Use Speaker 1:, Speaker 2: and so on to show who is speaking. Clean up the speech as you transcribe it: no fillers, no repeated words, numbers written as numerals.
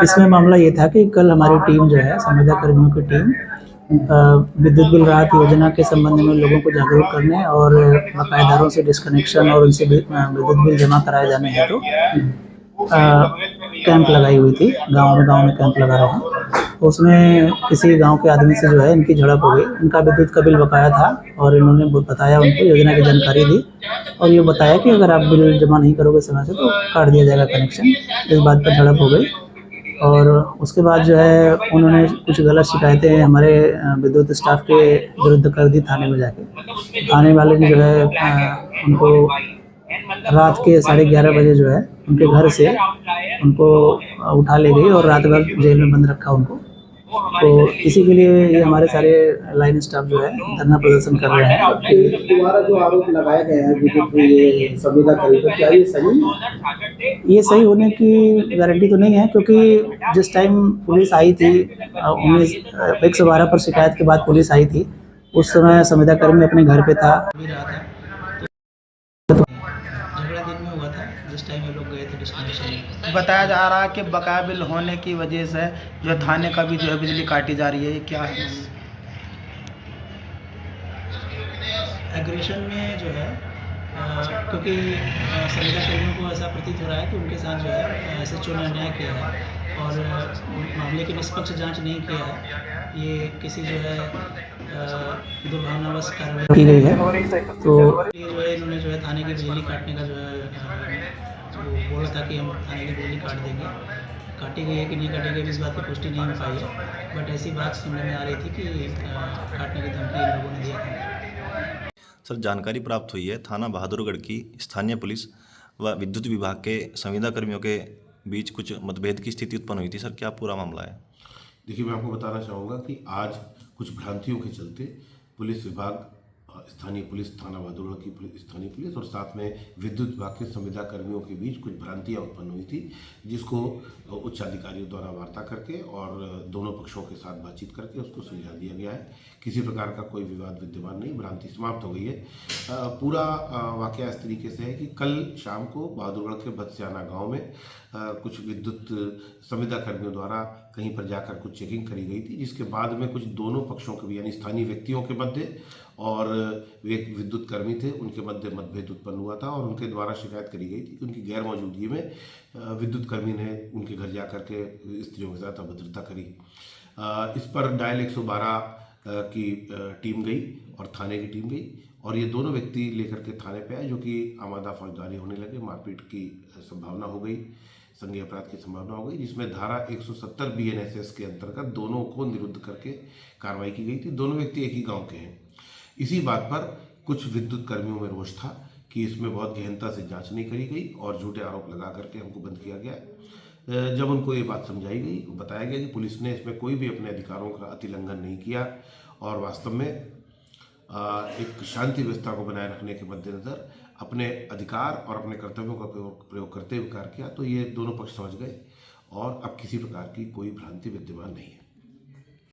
Speaker 1: इसमें मामला ये था कि कल हमारी टीम जो है, संविदा कर्मियों की टीम विद्युत बिल राहत योजना के संबंध में लोगों को जागरूक करने और बकायेदारों से डिस्कनेक्शन और उनसे विद्युत बिल जमा कराए जाने हेतु कैंप लगाई हुई थी। गाँव में कैंप लगा रहे हैं। उसमें किसी गाँव के आदमी से जो है इनकी झड़प हो गई। इनका विद्युत का बिल बकाया था और इन्होंने बताया, उनको योजना की जानकारी दी और ये बताया कि अगर आप बिल जमा नहीं करोगे समय से तो काट दिया जाएगा कनेक्शन। इस बात पर झड़प हो गई और उसके बाद जो है उन्होंने कुछ गलत शिकायतें हमारे विद्युत स्टाफ के विरुद्ध कर दी थाने में जाके। थाने वाले ने जो है उनको रात के 11:30 बजे जो है उनके घर से उनको उठा ले गई और रात भर जेल में बंद रखा उनको। तो इसी के लिए ये हमारे सारे लाइन स्टाफ जो है धरना प्रदर्शन कर रहे हैं।
Speaker 2: तुम्हारा जो आरोप लगाए गए हैं विद्युत ये संविदा कर्मी पर, क्या ये सही है?
Speaker 1: ये सही होने की गारंटी तो नहीं है, क्योंकि जिस टाइम पुलिस आई थी 112 पर शिकायत के बाद पुलिस आई थी, उस समय संविदा कर्मी अपने घर पे था। झगड़ा दिन में हुआ था जिस टाइम ये लोग गए थे डिस्कनेक्शन में।
Speaker 3: बताया जा रहा है कि बकाया बिल होने की वजह से जो थाने का भी जो है बिजली काटी जा रही है, ये क्या है?
Speaker 1: एग्रेशन में जो है क्योंकि संविदा कर्मियों को ऐसा प्रतीत हो रहा है कि उनके साथ जो है SHO ने अन्याय किया है और मामले की निष्पक्ष जांच नहीं किया है। ये किसी जो है दुर्भावनावश कार्रवाई की गई है। तो ये जो है इन्होंने जो है थाने की बिजली काटने का जो है वो बोला था कि हम थाने की बिजली काट देंगे। काटी गई है कि नहीं काटी गई इस बात की पुष्टि नहीं हो पाई है, बट ऐसी बात सुनने में आ रही थी कि काटने की धमकी इन लोगों ने दिया था।
Speaker 4: सर, जानकारी प्राप्त हुई है थाना बहादुरगढ़ की स्थानीय पुलिस व विद्युत विभाग के संविदा कर्मियों के बीच कुछ मतभेद की स्थिति उत्पन्न हुई थी। सर, क्या पूरा मामला है?
Speaker 5: देखिए, मैं आपको बताना चाहूँगा कि आज कुछ भ्रांतियों के चलते पुलिस विभाग, स्थानीय पुलिस, थाना बहादुरगढ़ की स्थानीय पुलिस और साथ में विद्युत विभाग के संविदा कर्मियों के बीच कुछ भ्रांतियाँ उत्पन्न हुई थी, जिसको उच्च अधिकारियों द्वारा वार्ता करके और दोनों पक्षों के साथ बातचीत करके उसको सुलझा दिया गया है। किसी प्रकार का कोई विवाद विद्यमान नहीं, भ्रांति समाप्त हो गई है। पूरा वाकया इस तरीके से है कि कल शाम को बहादुरगढ़ के बदस्याना गाँव में कुछ विद्युत संविदा कर्मियों द्वारा कहीं पर जाकर कुछ चेकिंग करी गई थी, जिसके बाद में कुछ दोनों पक्षों के भी यानी स्थानीय व्यक्तियों के मध्य और एक विद्युत कर्मी थे उनके मध्य मतभेद उत्पन्न हुआ था और उनके द्वारा शिकायत करी गई थी कि उनकी गैर मौजूदगी में विद्युत कर्मी ने उनके घर जा कर के स्त्रियों के साथ अभद्रता करी। इस पर डायल 112 की टीम गई और थाने की टीम गई और ये दोनों व्यक्ति लेकर के थाने पे आए, जो कि आमादा फौजदारी होने लगे। मारपीट की संभावना हो गई, संज्ञेय अपराध की संभावना हो गई, जिसमें धारा 170 BNSS के अंतर्गत दोनों को निरुद्ध करके कार्रवाई की गई थी। दोनों व्यक्ति एक ही गांव के हैं। इसी बात पर कुछ विद्युत कर्मियों में रोष था कि इसमें बहुत गहनता से जांच नहीं करी गई और झूठे आरोप लगा करके हमको बंद किया गया। जब उनको ये बात समझाई गई, बताया गया कि पुलिस ने इसमें कोई भी अपने अधिकारों का अतिलंघन नहीं किया और वास्तव में एक शांति व्यवस्था को बनाए रखने के मद्देनज़र अपने अधिकार और अपने कर्तव्यों का प्रयोग करते हुए कार्य किया, तो ये दोनों पक्ष समझ गए और अब किसी प्रकार की कोई भ्रांति विद्यमान नहीं है।